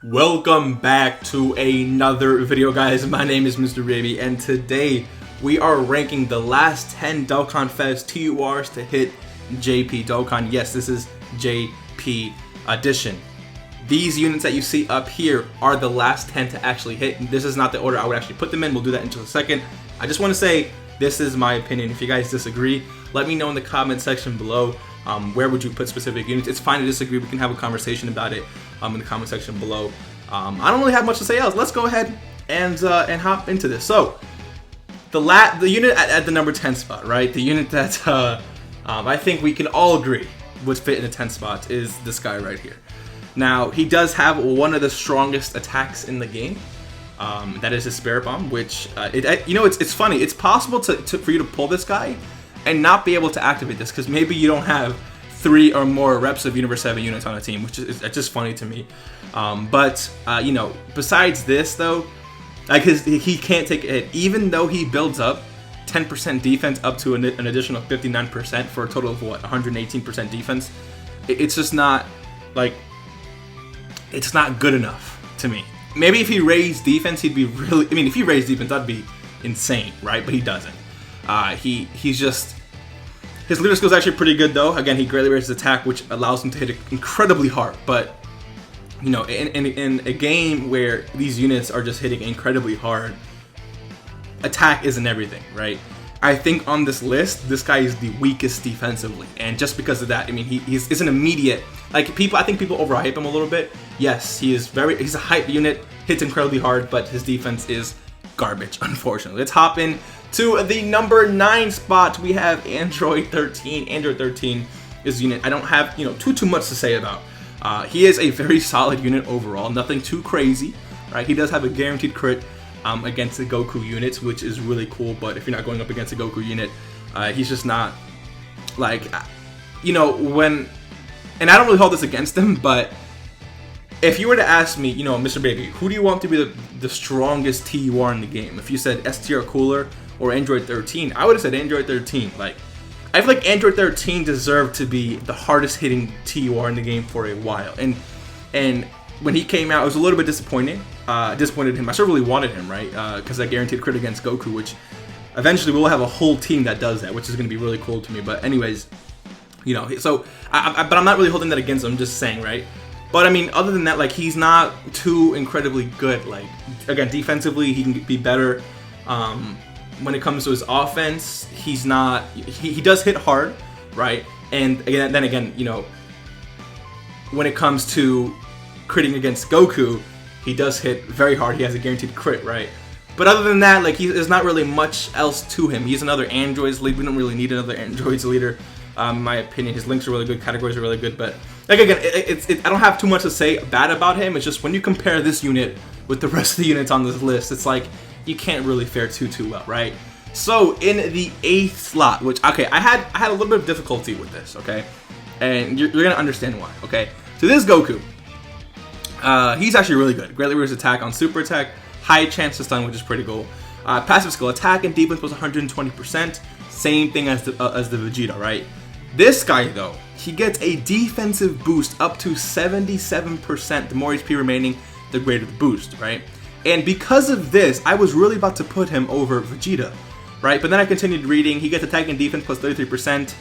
Welcome back to another video, guys. My name is Mr. Baby, and today we are ranking the last 10 DOKKANFEST TUR'S to hit JP Dokkan. Yes, this is JP Edition. These units that you see up here are the last 10 to actually hit. This is not the order I would actually put them in. We'll do that in just a second. I just want to say this is my opinion. If you guys disagree, let me know in the comment section below. Where would you put specific units? It's fine to disagree. We can have a conversation about it in the comment section below. I don't really have much to say else. Let's go ahead and hop into this. So the unit at the number 10 spot, right? The unit that I think we can all agree would fit in the 10th spot is this guy right here. Now he does have one of the strongest attacks in the game. That is his Spirit Bomb, which it's funny. It's possible for you to pull this guy and not be able to activate this because maybe you don't have 3 or more reps of Universe 7 units on a team, which is just funny to me. Besides this though, like he can't take a hit, even though he builds up 10% defense up to an additional 59% for a total of what, 118% defense. It's just not like, it's not good enough to me. Maybe if he raised defense, he'd be really, if he raised defense, that'd be insane, right? But he doesn't. He's just, his leader skill is actually pretty good though. Again, he greatly raises attack, which allows him to hit it incredibly hard. But you know, in a game where these units are just hitting incredibly hard, attack isn't everything, right? I think on this list, this guy is the weakest defensively, and just because of that, he's an immediate, like, I think people overhype him a little bit. Yes, he's a hype unit, hits incredibly hard, but his defense is garbage, unfortunately. Let's hop in to the number 9 spot. We have Android 13. Android 13 is a unit I don't have too much to say about. He is a very solid unit overall, nothing too crazy, right? He does have a guaranteed crit against the Goku units, which is really cool. But if you're not going up against a Goku unit, he's just not like, and I don't really hold this against him, but if you were to ask me, Mr. Baby, who do you want to be the strongest TUR in the game? If you said STR Cooler or Android 13, I would have said Android 13. Like, I feel like Android 13 deserved to be the hardest hitting TUR in the game for a while. And when he came out, I was a little bit disappointed. Disappointed in him. I sort of really wanted him, right? Because I guaranteed crit against Goku, which eventually we'll have a whole team that does that, which is going to be really cool to me. But anyways, so but I'm not really holding that against him. I'm just saying, right? But other than that, like, he's not too incredibly good. Like, again, defensively, he can be better. When it comes to his offense, he's not. He does hit hard, right? And again, when it comes to critting against Goku, he does hit very hard. He has a guaranteed crit, right? But other than that, like, there's not really much else to him. He's another Androids lead. We don't really need another Androids leader. In my opinion, his links are really good, categories are really good, but like, again, I don't have too much to say bad about him. It's just when you compare this unit with the rest of the units on this list, it's like you can't really fare too well, right? So in the 8th slot, which, okay, I had a little bit of difficulty with this, okay, and you're gonna understand why, okay? So this is Goku. He's actually really good. Greatly raises attack on super attack, high chance to stun, which is pretty cool. Passive skill, attack and defense was 120%. Same thing as the Vegeta, right? This guy though, he gets a defensive boost up to 77%. The more HP remaining, the greater the boost, right? And because of this, I was really about to put him over Vegeta, right? But then I continued reading. He gets attack and defense plus 33%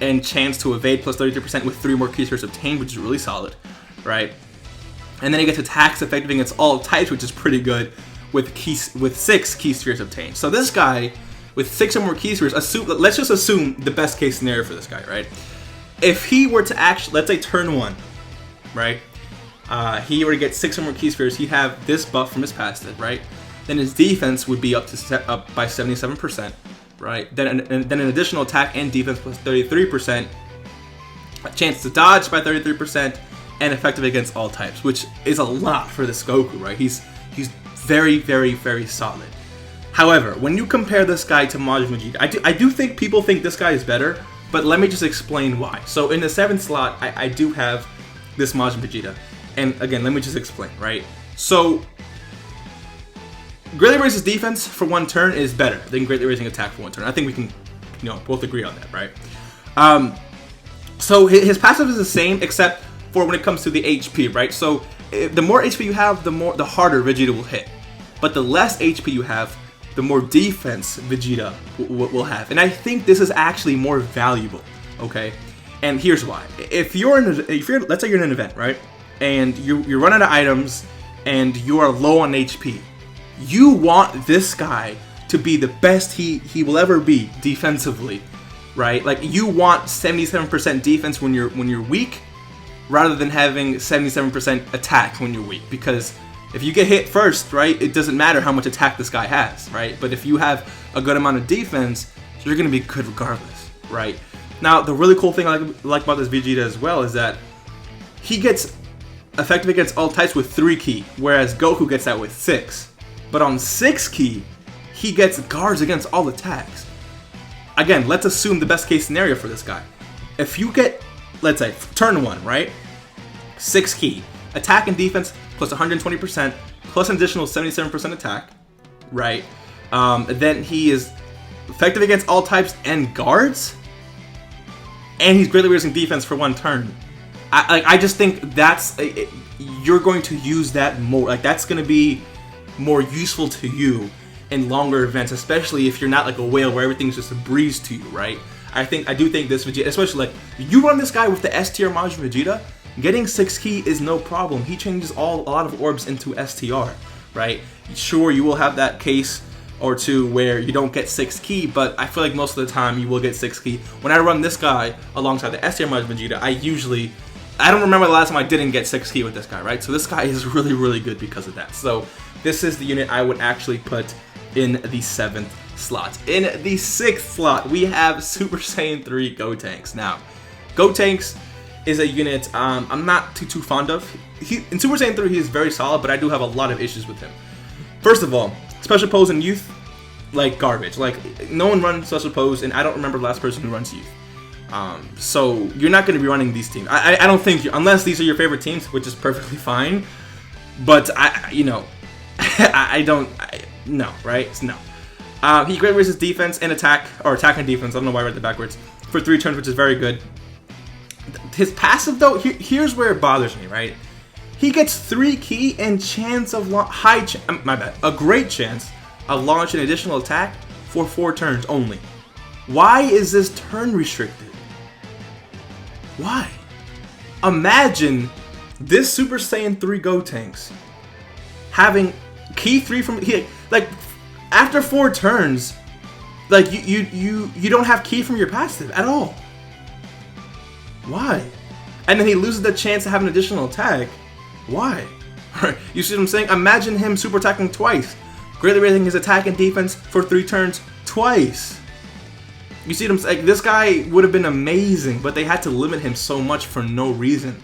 and chance to evade plus 33% with 3 more key spheres obtained, which is really solid, right? And then he gets attacks effective against all types, which is pretty good, with 6 key spheres obtained. So this guy, with 6 or more key spheres, let's just assume the best case scenario for this guy, right? If he were to actually, let's say turn 1, right? He were to get 6 or more key spheres, he'd have this buff from his passive, right? Then his defense would be up by 77%, right? Then an additional attack and defense plus 33%, a chance to dodge by 33%, and effective against all types, which is a lot for this Goku, right? He's very, very, very solid. However, when you compare this guy to Majin Vegeta, I do think people think this guy is better, but let me just explain why. So in the 7th slot, I do have this Majin Vegeta. And again, let me just explain, right? So, greatly raises defense for 1 turn is better than greatly raising attack for 1 turn. I think we can, both agree on that, right? So his passive is the same, except for when it comes to the HP, right? So the more HP you have, the harder Vegeta will hit. But the less HP you have, the more defense Vegeta will have. And I think this is actually more valuable, okay? And here's why. If you're let's say you're in an event, right? And you run out of items and you are low on HP. You want this guy to be the best he will ever be defensively, right? Like you want 77% defense when you're weak, rather than having 77% attack when you're weak. Because if you get hit first, right, it doesn't matter how much attack this guy has, right? But if you have a good amount of defense, you're gonna be good regardless, right? Now, the really cool thing I like about this Vegeta as well is that he gets effective against all types with 3 ki, whereas Goku gets that with 6. But on 6 ki, he gets guards against all attacks. Again, let's assume the best case scenario for this guy. If you get, let's say, turn 1, right? 6 ki, attack and defense plus 120%, plus an additional 77% attack, right? Then he is effective against all types and guards, and he's greatly reducing defense for 1 turn. I just think that's you're going to use that more. Like that's going to be more useful to you in longer events, especially if you're not like a whale where everything's just a breeze to you, right? I do think this Vegeta, especially like you run this guy with the S tier Majin Vegeta, getting 6 ki is no problem. He changes a lot of orbs into STR, right? Sure, you will have that case or two where you don't get 6 ki, but I feel like most of the time you will get 6 ki. When I run this guy alongside the S tier Majin Vegeta, I don't remember the last time I didn't get 6 ki with this guy, right? So this guy is really, really good because of that. So this is the unit I would actually put in the 7th slot. In the 6th slot, we have Super Saiyan 3 Gotenks. Now, Gotenks is a unit I'm not too fond of. In Super Saiyan 3, he is very solid, but I do have a lot of issues with him. First of all, special pose in youth, like garbage. Like, no one runs special pose, and I don't remember the last person who runs youth. So you're not going to be running these teams. I don't think, unless these are your favorite teams, which is perfectly fine. But no, right? No. He greatly raises defense and attack, or attack and defense. I don't know why I read that backwards. For 3 turns, which is very good. His passive though, here's where it bothers me, right? He gets 3 ki and chance of a great chance of launching an additional attack for 4 turns only. Why is this turn restricted? Why? Imagine this Super Saiyan 3 Gotenks having ki 3 from like after 4 turns, like you don't have ki from your passive at all. Why? And then he loses the chance to have an additional attack. Why? You see what I'm saying? Imagine him super attacking twice, greatly raising his attack and defense for 3 turns twice. You see what I'm saying? Like, this guy would have been amazing, but they had to limit him so much for no reason,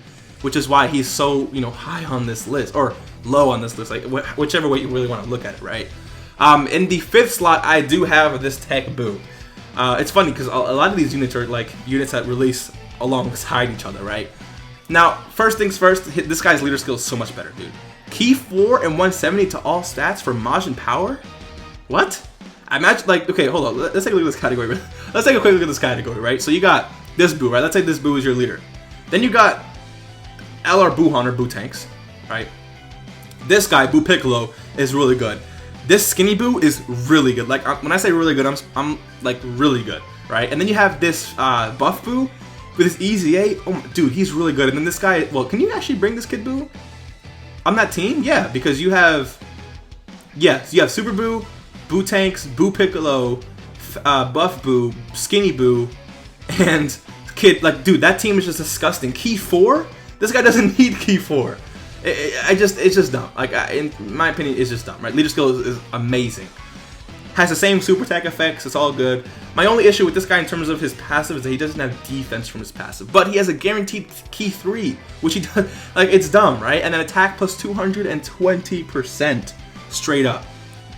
which is why he's so, high on this list, or low on this list, like whichever way you really want to look at it, right? In the 5th slot, I do have this Tech Boo. It's funny because a lot of these units are like units that release alongside each other, right? Now, first things first, this guy's leader skill is so much better, dude. Ki 4 and 170 to all stats for Majin Power? What? I imagine, like, okay, hold on. Let's take a look at this category. Let's take a quick look at this category, right? So you got this Boo, right? Let's say this Boo is your leader. Then you got LR Buhan or Boo Tanks, right? This guy, Boo Piccolo, is really good. This Skinny Boo is really good. Like, when I say really good, I'm like really good, right? And then you have this Buff Boo with his Easy 8. Oh, dude, he's really good. And then this guy, well, can you actually bring this kid Boo on that team? Yeah, because you have, yes, you have Super Boo, Boo Tanks, Boo Piccolo, Buff Boo, Skinny Boo, and kid. Like, dude, that team is just disgusting. Ki 4? This guy doesn't need Ki 4. It's just dumb. Like, in my opinion, it's just dumb, right? Leader skill is amazing. Has the same super attack effects. It's all good. My only issue with this guy in terms of his passive is that he doesn't have defense from his passive, but he has a guaranteed Ki 3, which he does. Like, it's dumb, right? And then attack plus 220% straight up.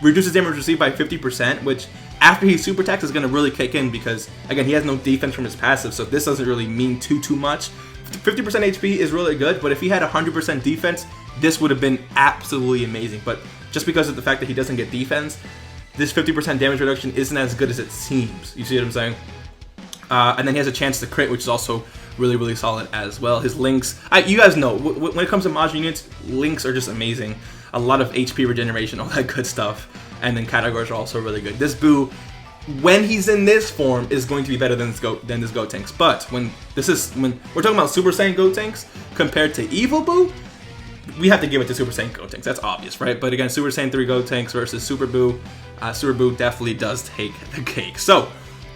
Reduces damage received by 50%, which after he super attacks is going to really kick in because, again, he has no defense from his passive, so this doesn't really mean too much. 50% HP is really good, but if he had 100% defense, this would have been absolutely amazing. But just because of the fact that he doesn't get defense, this 50% damage reduction isn't as good as it seems. You see what I'm saying? And then he has a chance to crit, which is also really solid as well. His links, you guys know, when it comes to Majin units, links are just amazing. A lot of HP regeneration, all that good stuff. And then categories are also really good. This Buu, when he's in this form, is going to be better than this Gotenks. But when we're talking about Super Saiyan Gotenks compared to Evil Buu, we have to give it to Super Saiyan Gotenks. That's obvious, right? But again, Super Saiyan 3 Gotenks versus Super Buu, Super Buu definitely does take the cake. So,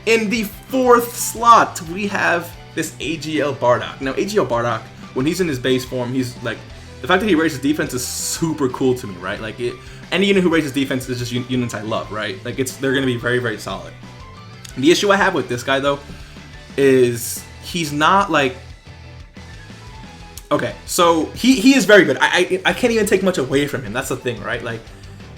in the 4th slot, we have this AGL Bardock. Now, AGL Bardock, when he's in his base form, he's like, the fact that he raises defense is super cool to me, right? Like, any unit who raises defense is just units I love, right? Like, they're going to be very solid. The issue I have with this guy, though, is he's not like, okay, so he is very good. I can't even take much away from him. That's the thing, right? Like,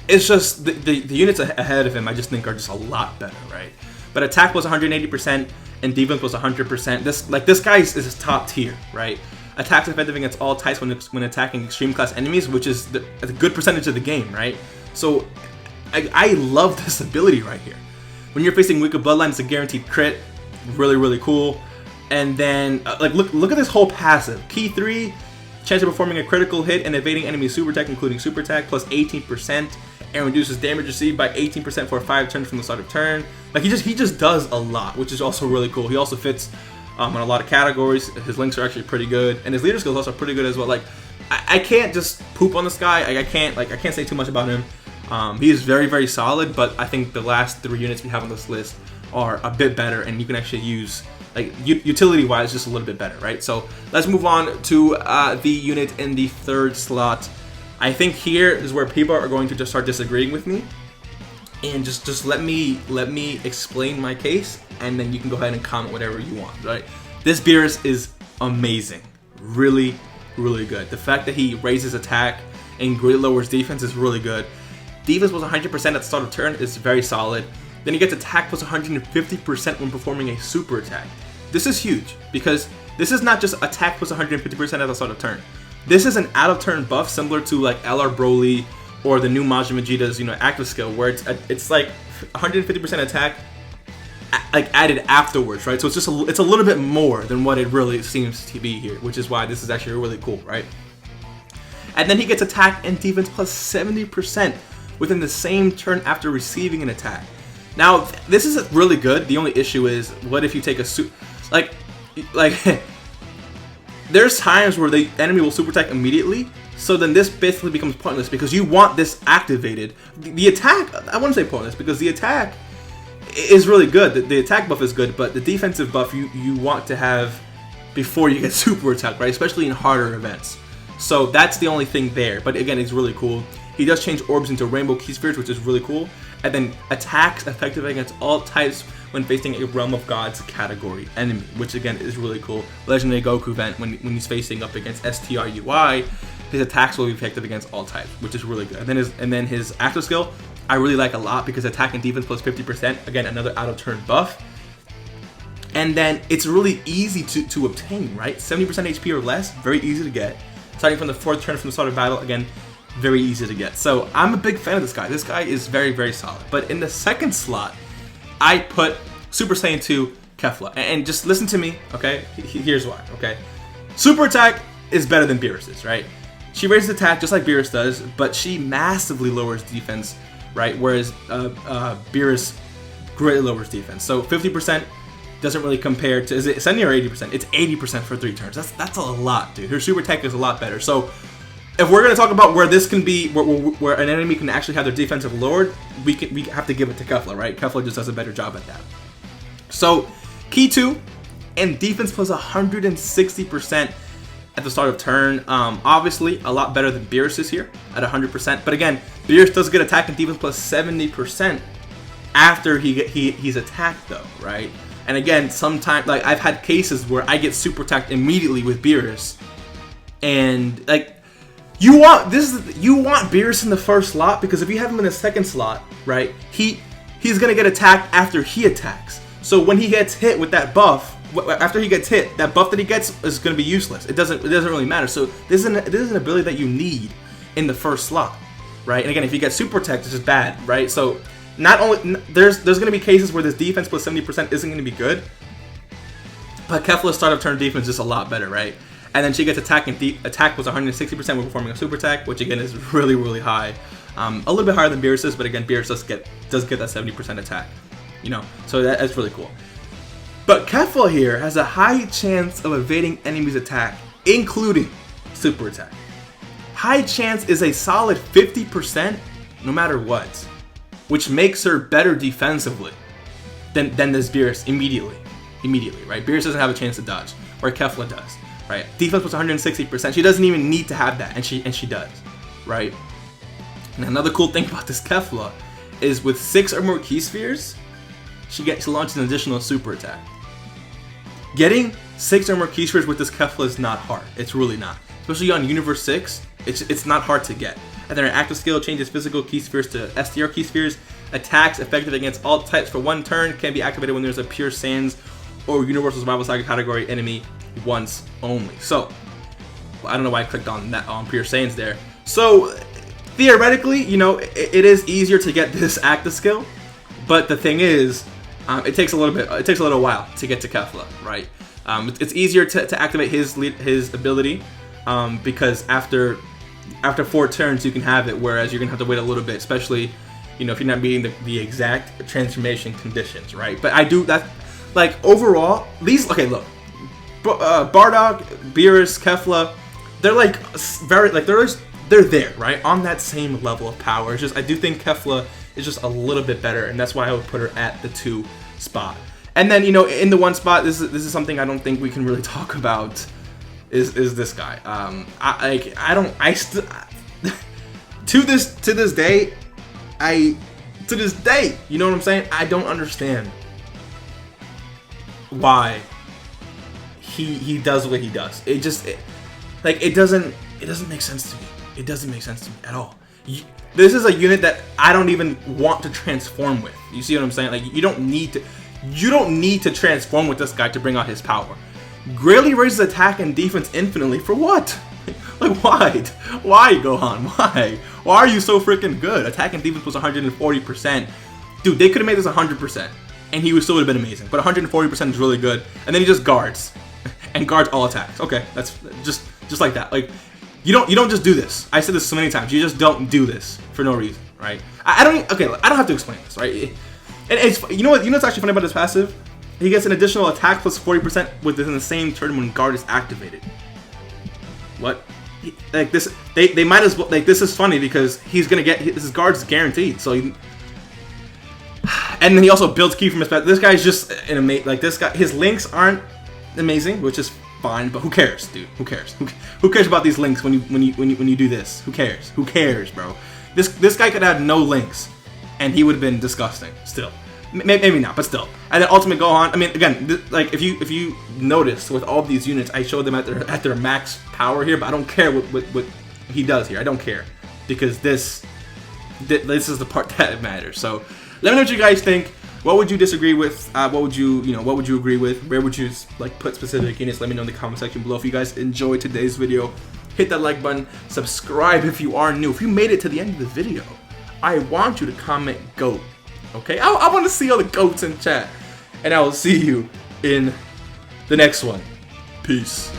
it's just the units ahead of him I just think are just a lot better, right? But attack was 180% and defense was 100%. This guy is top tier, right? Attacks effective against all types when attacking extreme class enemies, which is a good percentage of the game, right? So I love this ability right here. When you're facing Wicked Bloodline, it's a guaranteed crit. Really cool. And then like look at this whole passive. Key 3, chance of performing a critical hit and evading enemy super attack, including super attack, plus 18%, and reduces damage received by 18% for 5 turns from the start of turn. Like he just does a lot, which is also really cool. He also fits on a lot of categories. His links are actually pretty good, and his leader skills are also pretty good as well. Like I can't just poop on this guy. I can't say too much about him. He is very solid, but I think the last 3 units we have on this list are a bit better, and you can actually use, like, utility wise, just a little bit better, right? So let's move on to the unit in the 3rd slot. I think here is where people are going to just start disagreeing with me, and just let me explain my case, and then you can go ahead and comment whatever you want, right? This Beerus is amazing, really good. The fact that he raises attack and greatly lowers defense is really good. Defense was 100% at the start of turn is very solid. Then he gets attack plus 150% when performing a super attack. This is huge because this is not just attack plus 150% at the start of turn. This is an out of turn buff similar to like LR Broly or the new Majin Vegeta's active skill, where it's like 150% attack like added afterwards, right? So it's a little bit more than what it really seems to be here, which is why this is actually really cool, right? And then he gets attack and defense plus 70% within the same turn after receiving an attack. Now, this is really good. The only issue is, what if you take a like there's times where the enemy will super attack immediately, so then this basically becomes pointless because you want this activated. The attack, I wouldn't say pointless because the attack is really good. The attack buff is good, but the defensive buff you want to have before you get super attack, right? Especially in harder events. So that's the only thing there. But again, it's really cool. He does change orbs into rainbow key spheres, which is really cool. And then attacks effective against all types when facing a Realm of Gods category enemy, which again is really cool. Legendary Goku event, when he's facing up against STRUI, his attacks will be effective against all types, which is really good. And then his active skill, I really like a lot because attack and defense plus 50%, again another out of turn buff. And then it's really easy to obtain, right? 70% HP or less, very easy to get. Starting from the 4th turn from the start of battle, again, very easy to get. So I'm a big fan of this guy. This guy is very solid. But in the 2nd slot, I put Super Saiyan 2 Kefla. And just listen to me, okay? Here's why, okay? Super attack is better than Beerus's, right? She raises attack just like Beerus does, but she massively lowers defense, right? Whereas Beerus greatly lowers defense. So 50% doesn't really compare to, is it 70 or 80%? It's 80% for 3 turns. That's a lot, dude. Her super attack is a lot better. So if we're going to talk about where this can be, where an enemy can actually have their defensive lowered, we have to give it to Kefla, right? Kefla just does a better job at that. So Key 2 and defense plus 160% at the start of turn. Obviously, a lot better than Beerus is here at 100%. But again, Beerus does get attack and defense plus 70% after he's attacked, though, right? And again, sometimes, like, I've had cases where I get super attacked immediately with Beerus, and like, you want Beerus in the 1st slot, because if you have him in the 2nd slot, right, he's gonna get attacked after he attacks. So when he gets hit with that buff, after he gets hit, that buff that he gets is gonna be useless. It doesn't really matter. So this is an ability that you need in the 1st slot, right? And again, if you get super attacked, it's just bad, right? So not only there's gonna be cases where this defense plus 70% isn't gonna be good, But Kefla's start of turn defense is just a lot better, right? And then she gets attack, and attack was 160% when performing a super attack, which again is really, really high. A little bit higher than Beerus's, but again, Beerus does get that 70% attack. You know, so that's really cool. But Kefla here has a high chance of evading enemies' attack, including super attack. High chance is a solid 50% no matter what, which makes her better defensively than this Beerus immediately, right? Beerus doesn't have a chance to dodge, where Kefla does, right? Defense was 160%. She doesn't even need to have that, and she does, right? And another cool thing about this Kefla is with 6 or more key spheres, she launches an additional super attack. Getting 6 or more key spheres with this Kefla is not hard. It's really not. Especially on Universe 6, it's not hard to get. And then her active skill changes physical key spheres to STR key spheres. Attacks effective against all types for 1 turn can be activated when there's a Pure Sans or Universal Survival Saga category enemy once only. So, I don't know why I clicked on that on Pure Sans there. So, theoretically, you know, it is easier to get this active skill, but the thing is, it takes a little while to get to Kefla, right? It's easier to activate his ability because after 4 turns you can have it, whereas you're gonna have to wait a little bit, especially, you know, if you're not meeting the exact transformation conditions, right? But I do that, like, overall, these, okay, look, Bardock, Beerus, Kefla, they're like very, like, they're there, right, on that same level of power. It's just, I do think Kefla is just a little bit better, and that's why I would put her at the 2 spot. And then, you know, in the 1 spot, this is something I don't think we can really talk about, is this guy. To this day, you know what I'm saying? I don't understand why he does what he does. It doesn't make sense to me. It doesn't make sense to me at all. This is a unit that I don't even want to transform with. You see what I'm saying? Like, you don't need to transform with this guy to bring out his power. Greatly raises attack and defense infinitely for what? Like, why? Why, Gohan? Why? Why are you so freaking good? Attack and defense was 140%. Dude, they could have made this 100%, and he would still would have been amazing. But 140% is really good. And then he just guards, and guards all attacks. Okay, that's just like that. Like, you don't just do this. I said this so many times. You just don't do this for no reason, right? I don't have to explain this, right? And it's, you know what's actually funny about this passive? He gets an additional attack plus 40% within the same turn when guard is activated. What? Like this, they might as well, like, this is funny because he's gonna get his guard's guaranteed. So, and then he also builds ki from his pet. This guy's just an amazing. Like, this guy, his links aren't amazing, which is fine, but who cares, dude? Who cares? Who cares about these links when you do this? Who cares? Who cares, bro? This guy could have no links, and he would have been disgusting. Still, maybe not, but still. And then Ultimate Gohan. I mean, again, like, if you notice with all these units, I showed them at their max power here, but I don't care what he does here. I don't care because this is the part that matters. So let me know what you guys think. What would you disagree with? What would you agree with? Where would you, like, put specific units? Let me know in the comment section below. If you guys enjoyed today's video, hit that like button. Subscribe if you are new. If you made it to the end of the video, I want you to comment GOAT. Okay? I want to see all the GOATs in chat. And I will see you in the next one. Peace.